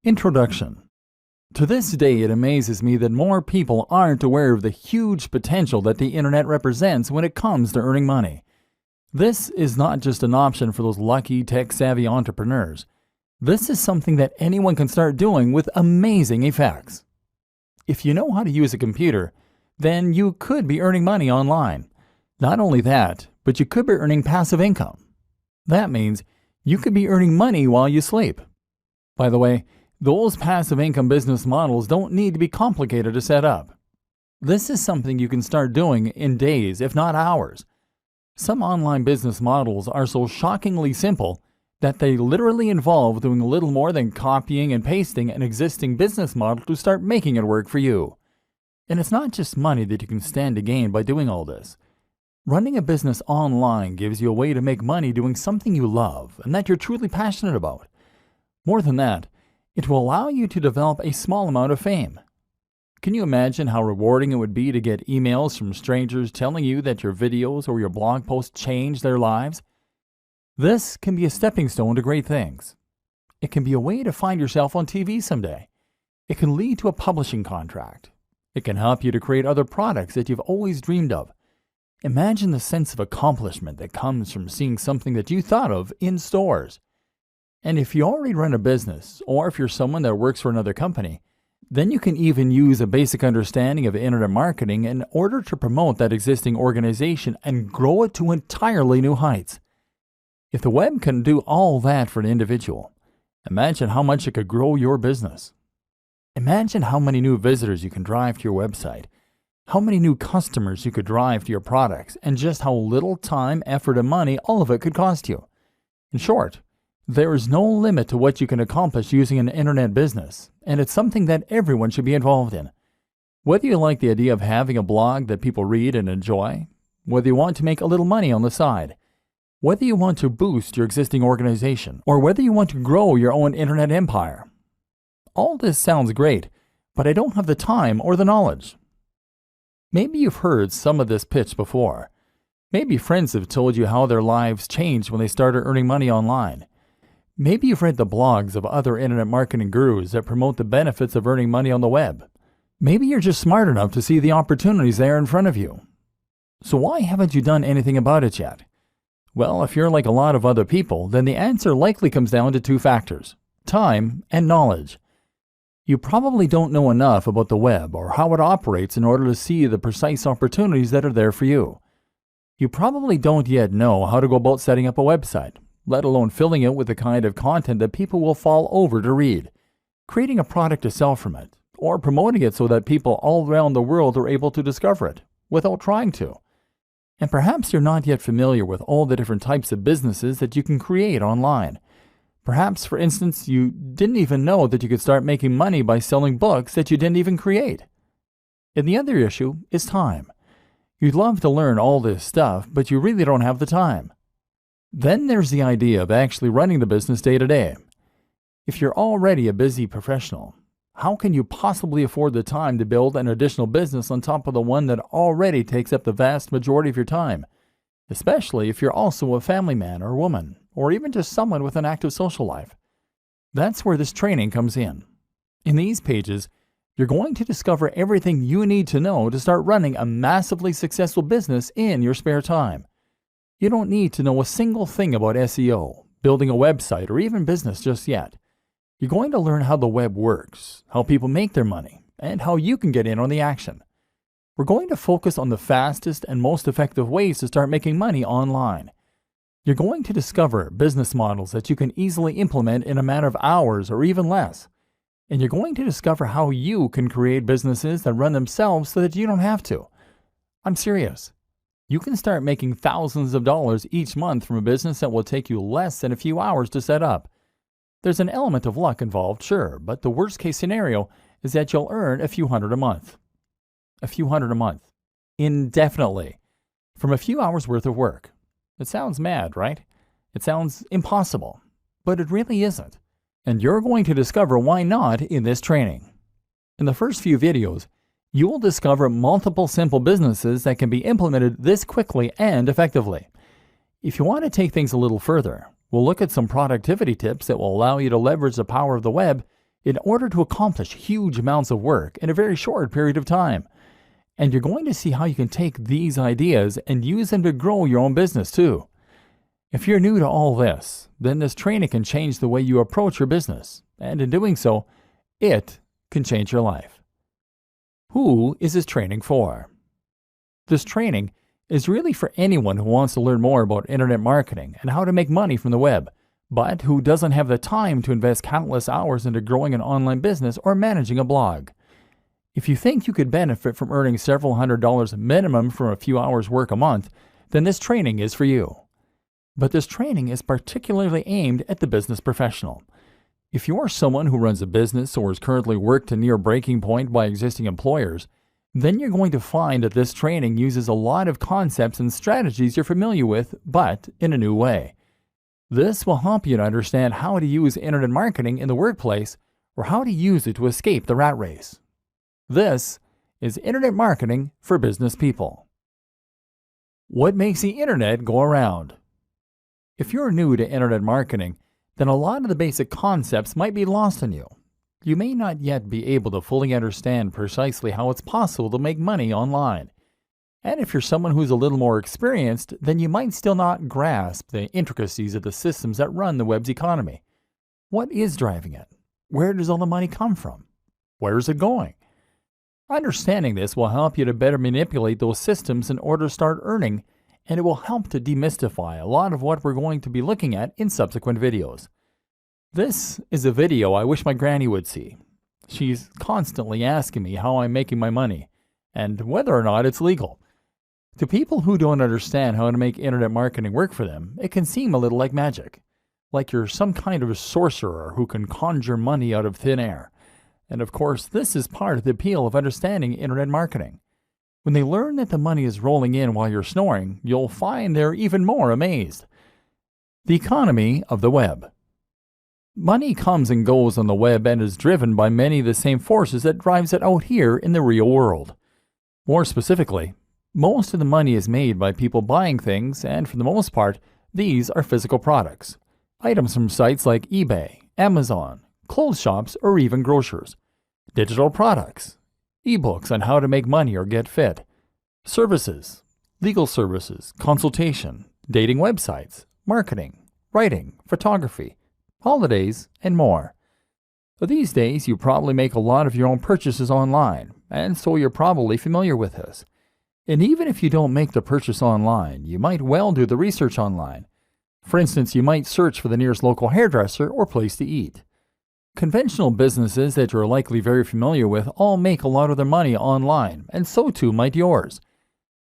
Introduction. To this day, it amazes me that more people aren't aware of the huge potential that the internet represents when it comes to earning money. This is not just an option for those lucky, tech-savvy entrepreneurs. This is something that anyone can start doing with amazing effects. If you know how to use a computer, then you could be earning money online. Not only that, but you could be earning passive income. That means you could be earning money while you sleep. By the way, those passive income business models don't need to be complicated to set up. This is something you can start doing in days, if not hours. Some online business models are so shockingly simple that they literally involve doing little more than copying and pasting an existing business model to start making it work for you. And it's not just money that you can stand to gain by doing all this. Running a business online gives you a way to make money doing something you love and that you're truly passionate about. More than that, it will allow you to develop a small amount of fame. Can you imagine how rewarding it would be to get emails from strangers telling you that your videos or your blog posts changed their lives? This can be a stepping stone to great things. It can be a way to find yourself on TV someday. It can lead to a publishing contract. It can help you to create other products that you've always dreamed of. Imagine the sense of accomplishment that comes from seeing something that you thought of in stores. And if you already run a business, or if you're someone that works for another company, then you can even use a basic understanding of internet marketing in order to promote that existing organization and grow it to entirely new heights. If the web can do all that for an individual, imagine how much it could grow your business. Imagine how many new visitors you can drive to your website, how many new customers you could drive to your products, and just how little time, effort, and money all of it could cost you. In short, there is no limit to what you can accomplish using an internet business, and it's something that everyone should be involved in. Whether you like the idea of having a blog that people read and enjoy, whether you want to make a little money on the side, whether you want to boost your existing organization, or whether you want to grow your own internet empire. All this sounds great, but I don't have the time or the knowledge. Maybe you've heard some of this pitch before. Maybe friends have told you how their lives changed when they started earning money online. Maybe you've read the blogs of other internet marketing gurus that promote the benefits of earning money on the web. Maybe you're just smart enough to see the opportunities there in front of you. So why haven't you done anything about it yet? Well, if you're like a lot of other people, then the answer likely comes down to two factors: time and knowledge. You probably don't know enough about the web or how it operates in order to see the precise opportunities that are there for you. You probably don't yet know how to go about setting up a website, let alone filling it with the kind of content that people will fall over to read, creating a product to sell from it, or promoting it so that people all around the world are able to discover it without trying to. And perhaps you're not yet familiar with all the different types of businesses that you can create online. Perhaps, for instance, you didn't even know that you could start making money by selling books that you didn't even create. And the other issue is time. You'd love to learn all this stuff, but you really don't have the time. Then there's the idea of actually running the business day to day. If you're already a busy professional, how can you possibly afford the time to build an additional business on top of the one that already takes up the vast majority of your time, especially if you're also a family man or woman, or even just someone with an active social life? That's where this training comes in. In these pages, you're going to discover everything you need to know to start running a massively successful business in your spare time. You don't need to know a single thing about SEO, building a website, or even business just yet. You're going to learn how the web works, how people make their money, and how you can get in on the action. We're going to focus on the fastest and most effective ways to start making money online. You're going to discover business models that you can easily implement in a matter of hours or even less. And you're going to discover how you can create businesses that run themselves so that you don't have to. I'm serious. You can start making thousands of dollars each month from a business that will take you less than a few hours to set up. There's an element of luck involved, sure, but the worst case scenario is that you'll earn a few hundred a month. A few hundred a month. Indefinitely. From a few hours worth of work. It sounds mad, right? It sounds impossible. But it really isn't. And you're going to discover why not in this training. In the first few videos, you will discover multiple simple businesses that can be implemented this quickly and effectively. If you want to take things a little further, we'll look at some productivity tips that will allow you to leverage the power of the web in order to accomplish huge amounts of work in a very short period of time. And you're going to see how you can take these ideas and use them to grow your own business too. If you're new to all this, then this training can change the way you approach your business, and in doing so, it can change your life. Who is this training for? This training is really for anyone who wants to learn more about internet marketing and how to make money from the web, but who doesn't have the time to invest countless hours into growing an online business or managing a blog. If you think you could benefit from earning several $100s minimum from a few hours work a month, then this training is for you. But this training is particularly aimed at the business professional. If you are someone who runs a business or is currently worked to near breaking point by existing employers, then you're going to find that this training uses a lot of concepts and strategies you're familiar with, but in a new way. This will help you to understand how to use internet marketing in the workplace or how to use it to escape the rat race. This is Internet Marketing for Business People. What makes the internet go around? If you're new to internet marketing, then a lot of the basic concepts might be lost on you. You may not yet be able to fully understand precisely how it's possible to make money online. And if you're someone who's a little more experienced, then you might still not grasp the intricacies of the systems that run the web's economy. What is driving it? Where does all the money come from? Where is it going? Understanding this will help you to better manipulate those systems in order to start earning, and it will help to demystify a lot of what we're going to be looking at in subsequent videos. This is a video I wish my granny would see. She's constantly asking me how I'm making my money, and whether or not it's legal. To people who don't understand how to make internet marketing work for them, it can seem a little like magic. Like you're some kind of a sorcerer who can conjure money out of thin air. And of course, this is part of the appeal of understanding internet marketing. When they learn that the money is rolling in while you're snoring, you'll find they're even more amazed. The economy of the web. Money comes and goes on the web and is driven by many of the same forces that drives it out here in the real world. More specifically, most of the money is made by people buying things, and for the most part, these are physical products. Items from sites like eBay, Amazon, clothes shops, or even grocers. Digital products. Ebooks on how to make money or get fit. Services. Legal services, consultation, dating websites, marketing, writing, photography, holidays, and more. But these days, you probably make a lot of your own purchases online, and so you're probably familiar with this. And even if you don't make the purchase online, you might well do the research online. For instance, you might search for the nearest local hairdresser or place to eat. Conventional businesses that you're likely very familiar with all make a lot of their money online, and so too might yours.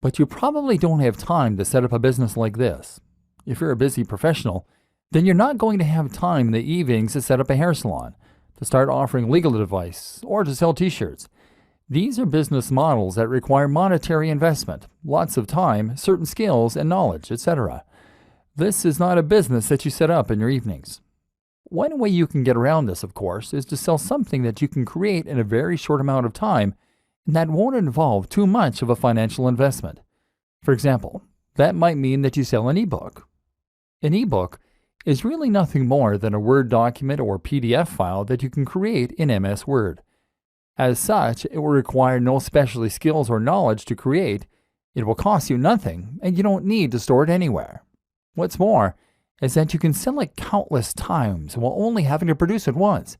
But you probably don't have time to set up a business like this. If you're a busy professional, then you're not going to have time in the evenings to set up a hair salon, to start offering legal advice, or to sell t-shirts. These are business models that require monetary investment, lots of time, certain skills and knowledge, etc. This is not a business that you set up in your evenings. One way you can get around this, of course, is to sell something that you can create in a very short amount of time and that won't involve too much of a financial investment. For example, that might mean that you sell an ebook. An ebook is really nothing more than a Word document or PDF file that you can create in MS Word. As such, it will require no specialty skills or knowledge to create, it will cost you nothing, and you don't need to store it anywhere. What's more is that you can sell it countless times while only having to produce it once.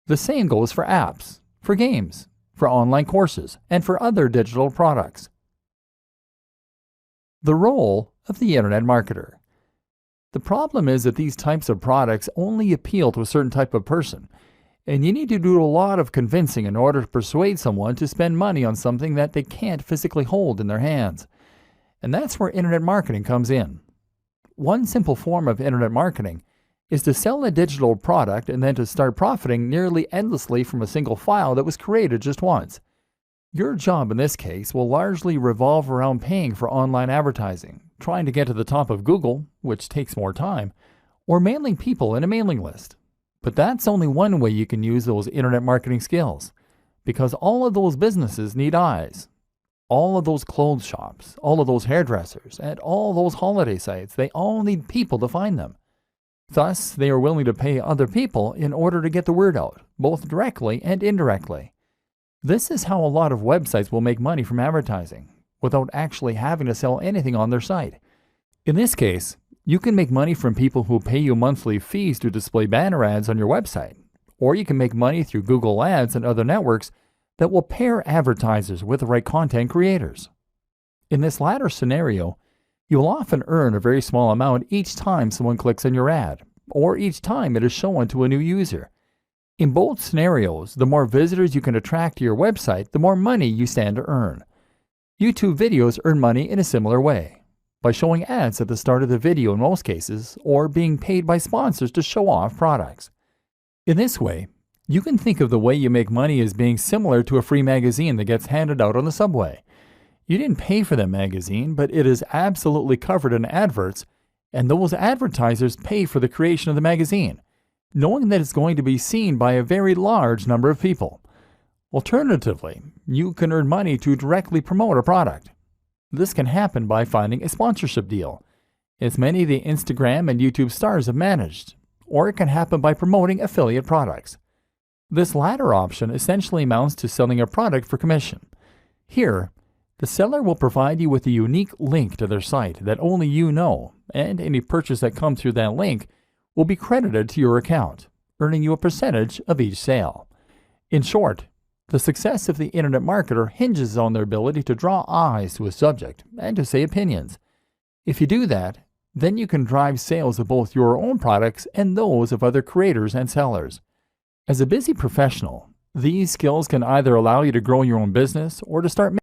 The same goes for apps, for games, for online courses, and for other digital products. The role of the internet marketer. The problem is that these types of products only appeal to a certain type of person, and you need to do a lot of convincing in order to persuade someone to spend money on something that they can't physically hold in their hands. And that's where internet marketing comes in. One simple form of internet marketing is to sell a digital product and then to start profiting nearly endlessly from a single file that was created just once. Your job in this case will largely revolve around paying for online advertising, trying to get to the top of Google, which takes more time, or mailing people in a mailing list. But that's only one way you can use those internet marketing skills, because all of those businesses need eyes. All of those clothes shops, all of those hairdressers, and all those holiday sites, they all need people to find them. Thus, they are willing to pay other people in order to get the word out, both directly and indirectly. This is how a lot of websites will make money from advertising, without actually having to sell anything on their site. In this case, you can make money from people who pay you monthly fees to display banner ads on your website, or you can make money through Google Ads and other networks that will pair advertisers with the right content creators. In this latter scenario, you will often earn a very small amount each time someone clicks on your ad, or each time it is shown to a new user. In both scenarios, the more visitors you can attract to your website, the more money you stand to earn. YouTube videos earn money in a similar way, by showing ads at the start of the video in most cases, or being paid by sponsors to show off products. In this way, you can think of the way you make money as being similar to a free magazine that gets handed out on the subway. You didn't pay for that magazine, but it is absolutely covered in adverts, and those advertisers pay for the creation of the magazine, knowing that it's going to be seen by a very large number of people. Alternatively, you can earn money to directly promote a product. This can happen by finding a sponsorship deal, as many of the Instagram and YouTube stars have managed, or it can happen by promoting affiliate products. This latter option essentially amounts to selling a product for commission. Here, the seller will provide you with a unique link to their site that only you know, and any purchase that comes through that link will be credited to your account, earning you a percentage of each sale. In short, the success of the internet marketer hinges on their ability to draw eyes to a subject and to say opinions. If you do that, then you can drive sales of both your own products and those of other creators and sellers. As a busy professional, these skills can either allow you to grow your own business or to start